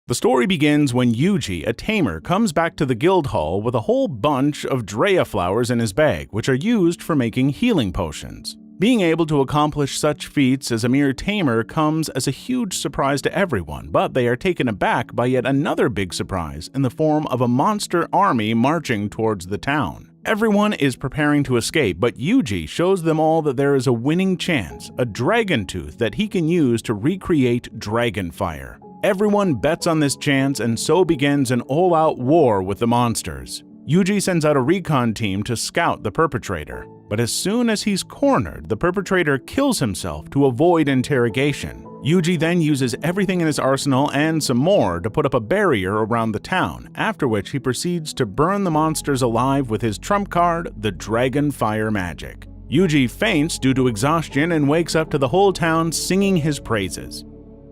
The story begins when Yuuji, a tamer, comes back to the guild hall with a whole bunch of Drea flowers in his bag, which are used for making healing potions. Being able to accomplish such feats as a mere tamer comes as a huge surprise to everyone, but they are taken aback by yet another big surprise in the form of a monster army marching towards the town. Everyone is preparing to escape, but Yuuji shows them all that there is a winning chance, a dragon tooth that he can use to recreate dragon fire. Everyone bets on this chance, and so begins an all-out war with the monsters. Yuuji sends out a recon team to scout the perpetrator, but as soon as he's cornered, the perpetrator kills himself to avoid interrogation. Yuuji then uses everything in his arsenal and some more to put up a barrier around the town, after which he proceeds to burn the monsters alive with his trump card, the Dragon Fire Magic. Yuuji faints due to exhaustion and wakes up to the whole town singing his praises.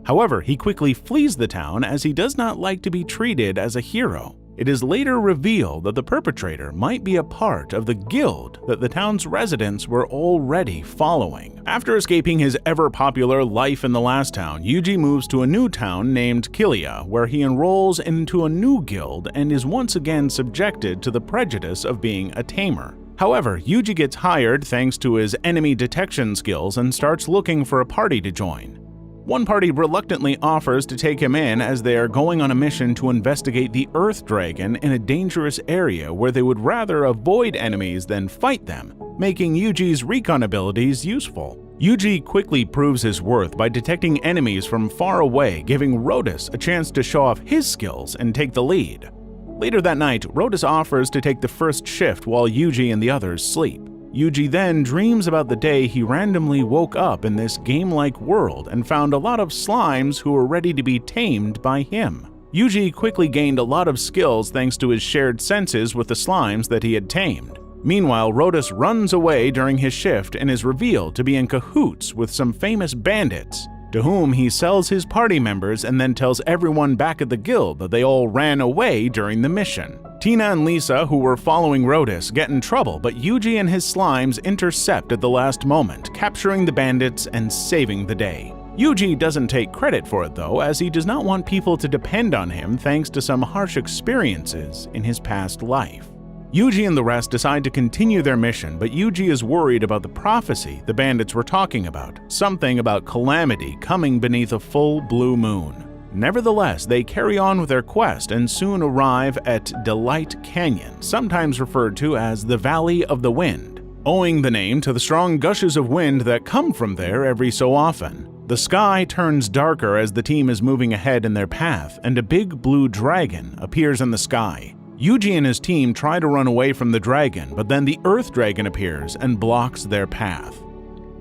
However, he quickly flees the town as he does not like to be treated as a hero. It is later revealed that the perpetrator might be a part of the guild that the town's residents were already following. After escaping his ever-popular life in the last town, Yuuji moves to a new town named Kilia, where he enrolls into a new guild and is once again subjected to the prejudice of being a tamer. However, Yuuji gets hired thanks to his enemy detection skills and starts looking for a party to join. One party reluctantly offers to take him in as they are going on a mission to investigate the Earth Dragon in a dangerous area where they would rather avoid enemies than fight them, making Yuuji's recon abilities useful. Yuuji quickly proves his worth by detecting enemies from far away, giving Rhodas a chance to show off his skills and take the lead. Later that night, Rhodas offers to take the first shift while Yuuji and the others sleep. Yuuji then dreams about the day he randomly woke up in this game-like world and found a lot of slimes who were ready to be tamed by him. Yuuji quickly gained a lot of skills thanks to his shared senses with the slimes that he had tamed. Meanwhile, Rhodas runs away during his shift and is revealed to be in cahoots with some famous bandits, to whom he sells his party members and then tells everyone back at the guild that they all ran away during the mission. Tina and Lisa, who were following Rhodas, get in trouble, but Yuuji and his slimes intercept at the last moment, capturing the bandits and saving the day. Yuuji doesn't take credit for it though, as he does not want people to depend on him thanks to some harsh experiences in his past life. Yuuji and the rest decide to continue their mission, but Yuuji is worried about the prophecy the bandits were talking about, something about calamity coming beneath a full blue moon. Nevertheless, they carry on with their quest and soon arrive at Delight Canyon, sometimes referred to as the Valley of the Wind, owing the name to the strong gushes of wind that come from there every so often. The sky turns darker as the team is moving ahead in their path, and a big blue dragon appears in the sky. Yuuji and his team try to run away from the dragon, but then the Earth Dragon appears and blocks their path.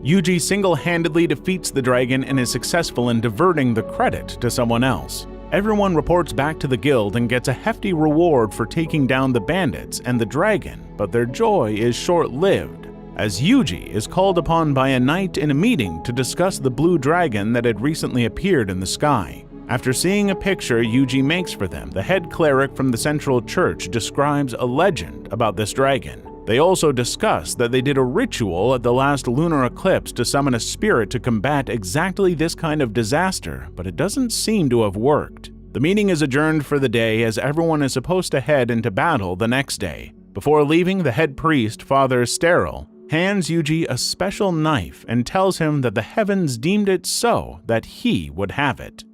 Yuuji single-handedly defeats the dragon and is successful in diverting the credit to someone else. Everyone reports back to the guild and gets a hefty reward for taking down the bandits and the dragon, but their joy is short-lived, as Yuuji is called upon by a knight in a meeting to discuss the blue dragon that had recently appeared in the sky. After seeing a picture Yuuji makes for them, the head cleric from the central church describes a legend about this dragon. They also discuss that they did a ritual at the last lunar eclipse to summon a spirit to combat exactly this kind of disaster, but it doesn't seem to have worked. The meeting is adjourned for the day as everyone is supposed to head into battle the next day. Before leaving, the head priest, Father Sterile, hands Yuuji a special knife and tells him that the heavens deemed it so that he would have it.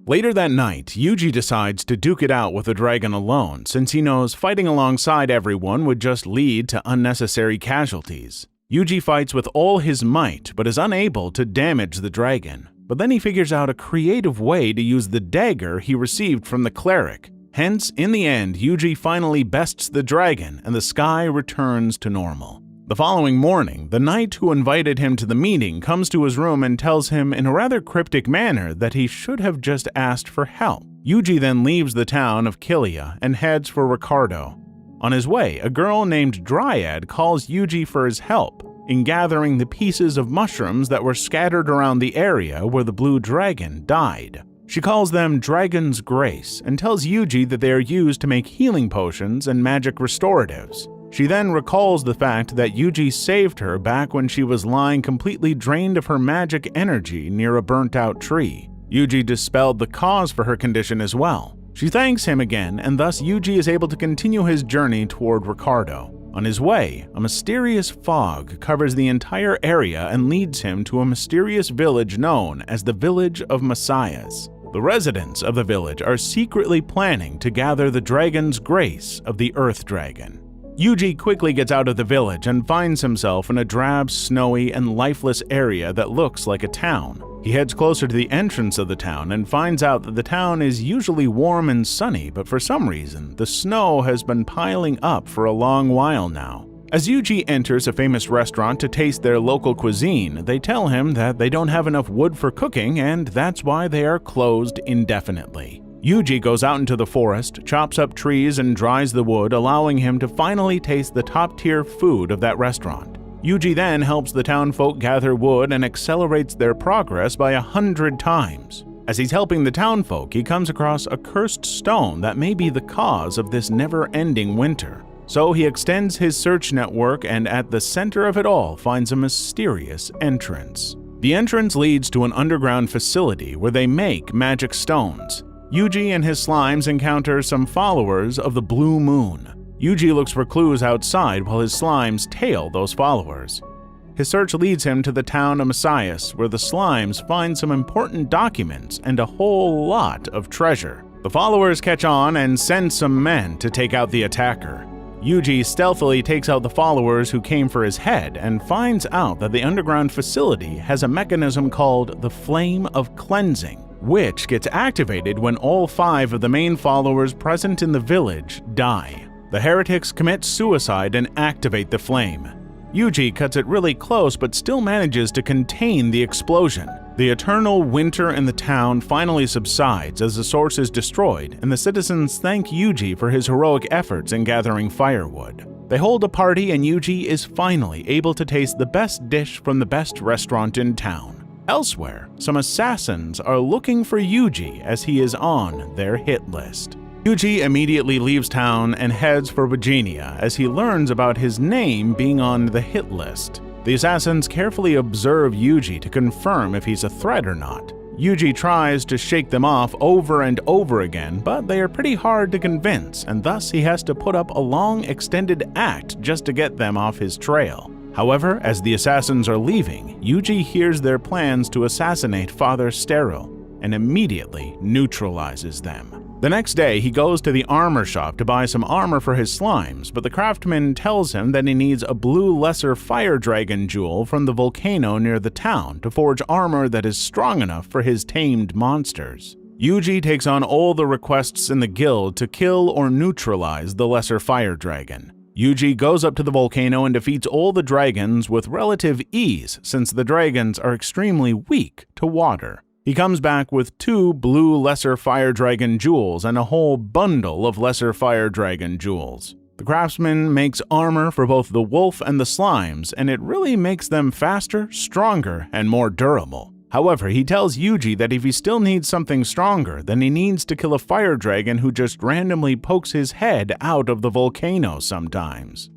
Later that night, Yuuji decides to duke it out with the dragon alone, since he knows fighting alongside everyone would just lead to unnecessary casualties. Yuuji fights with all his might, but is unable to damage the dragon. But then he figures out a creative way to use the dagger he received from the cleric. Hence, in the end, Yuuji finally bests the dragon and the sky returns to normal. The following morning, the knight who invited him to the meeting comes to his room and tells him in a rather cryptic manner that he should have just asked for help. Yuuji then leaves the town of Kilia and heads for Ricardo. On his way, a girl named Dryad calls Yuuji for his help in gathering the pieces of mushrooms that were scattered around the area where the blue dragon died. She calls them Dragon's Grace and tells Yuuji that they are used to make healing potions and magic restoratives. She then recalls the fact that Yuuji saved her back when she was lying completely drained of her magic energy near a burnt-out tree. Yuuji dispelled the cause for her condition as well. She thanks him again, and thus Yuuji is able to continue his journey toward Ricardo. On his way, a mysterious fog covers the entire area and leads him to a mysterious village known as the Village of Messiahs. The residents of the village are secretly planning to gather the dragon's grace of the Earth Dragon. Yuuji quickly gets out of the village and finds himself in a drab, snowy, and lifeless area that looks like a town. He heads closer to the entrance of the town and finds out that the town is usually warm and sunny, but for some reason, the snow has been piling up for a long while now. As Yuuji enters a famous restaurant to taste their local cuisine, they tell him that they don't have enough wood for cooking and that's why they are closed indefinitely. Yuuji goes out into the forest, chops up trees, and dries the wood, allowing him to finally taste the top-tier food of that restaurant. Yuuji then helps the townfolk gather wood and accelerates their progress by 100 times. As he's helping the townfolk, he comes across a cursed stone that may be the cause of this never-ending winter. So he extends his search network and at the center of it all finds a mysterious entrance. The entrance leads to an underground facility where they make magic stones. Yuuji and his slimes encounter some followers of the Blue Moon. Yuuji looks for clues outside while his slimes tail those followers. His search leads him to the town of Messiahs, where the slimes find some important documents and a whole lot of treasure. The followers catch on and send some men to take out the attacker. Yuuji stealthily takes out the followers who came for his head and finds out that the underground facility has a mechanism called the Flame of Cleansing, which gets activated when all 5 of the main followers present in the village die. The heretics commit suicide and activate the flame. Yuuji cuts it really close but still manages to contain the explosion. The eternal winter in the town finally subsides as the source is destroyed, and the citizens thank Yuuji for his heroic efforts in gathering firewood. They hold a party and Yuuji is finally able to taste the best dish from the best restaurant in town. Elsewhere, some assassins are looking for Yuuji as he is on their hit list. Yuuji immediately leaves town and heads for Virginia as he learns about his name being on the hit list. The assassins carefully observe Yuuji to confirm if he's a threat or not. Yuuji tries to shake them off over and over again, but they are pretty hard to convince, and thus he has to put up a long extended act just to get them off his trail. However, as the assassins are leaving, Yuuji hears their plans to assassinate Father Sterile and immediately neutralizes them. The next day, he goes to the armor shop to buy some armor for his slimes, but the craftsman tells him that he needs a blue lesser fire dragon jewel from the volcano near the town to forge armor that is strong enough for his tamed monsters. Yuuji takes on all the requests in the guild to kill or neutralize the lesser fire dragon. Yuuji goes up to the volcano and defeats all the dragons with relative ease since the dragons are extremely weak to water. He comes back with 2 blue lesser fire dragon jewels and a whole bundle of lesser fire dragon jewels. The craftsman makes armor for both the wolf and the slimes, and it really makes them faster, stronger, and more durable. However, he tells Yuuji that if he still needs something stronger, then he needs to kill a fire dragon who just randomly pokes his head out of the volcano sometimes.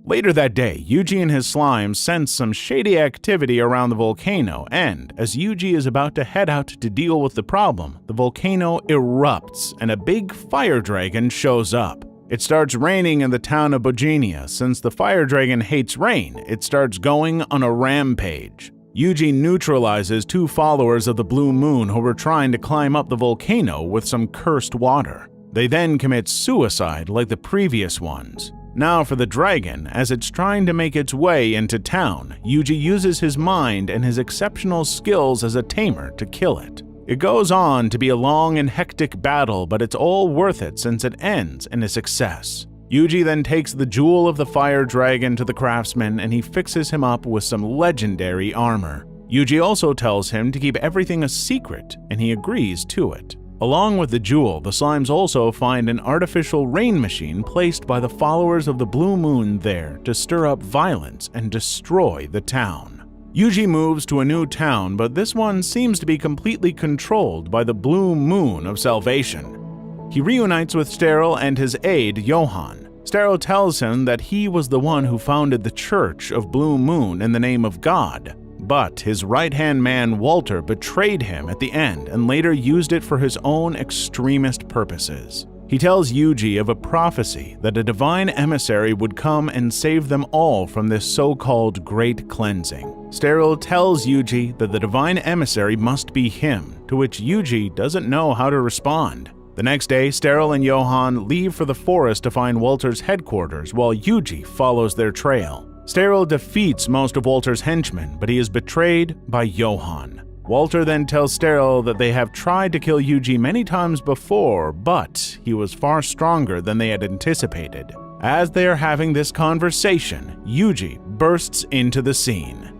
Later that day, Yuuji and his slimes sense some shady activity around the volcano, and as Yuuji is about to head out to deal with the problem, the volcano erupts and a big fire dragon shows up. It starts raining in the town of Bogenia. Since the fire dragon hates rain, it starts going on a rampage. Yuuji neutralizes 2 followers of the Blue Moon who were trying to climb up the volcano with some cursed water. They then commit suicide like the previous ones. Now for the dragon, as it's trying to make its way into town, Yuuji uses his mind and his exceptional skills as a tamer to kill it. It goes on to be a long and hectic battle, but it's all worth it since it ends in a success. Yuuji then takes the jewel of the fire dragon to the craftsman and he fixes him up with some legendary armor. Yuuji also tells him to keep everything a secret, and he agrees to it. Along with the jewel, the slimes also find an artificial rain machine placed by the followers of the Blue Moon there to stir up violence and destroy the town. Yuuji moves to a new town, but this one seems to be completely controlled by the Blue Moon of Salvation. He reunites with Sterile and his aide, Johann. Sterile tells him that he was the one who founded the Church of Blue Moon in the name of God, But his right-hand man Walter betrayed him at the end and later used it for his own extremist purposes. He tells Yuuji of a prophecy that a divine emissary would come and save them all from this so-called Great Cleansing. Sterile tells Yuuji that the divine emissary must be him, to which Yuuji doesn't know how to respond. The next day, Sterile and Johan leave for the forest to find Walter's headquarters while Yuuji follows their trail. Sterile defeats most of Walter's henchmen, but he is betrayed by Johan. Walter then tells Sterile that they have tried to kill Yuuji many times before, but he was far stronger than they had anticipated. As they are having this conversation, Yuuji bursts into the scene.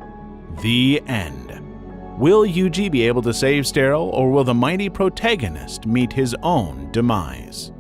The end. Will Yuuji be able to save Sterile, or will the mighty protagonist meet his own demise?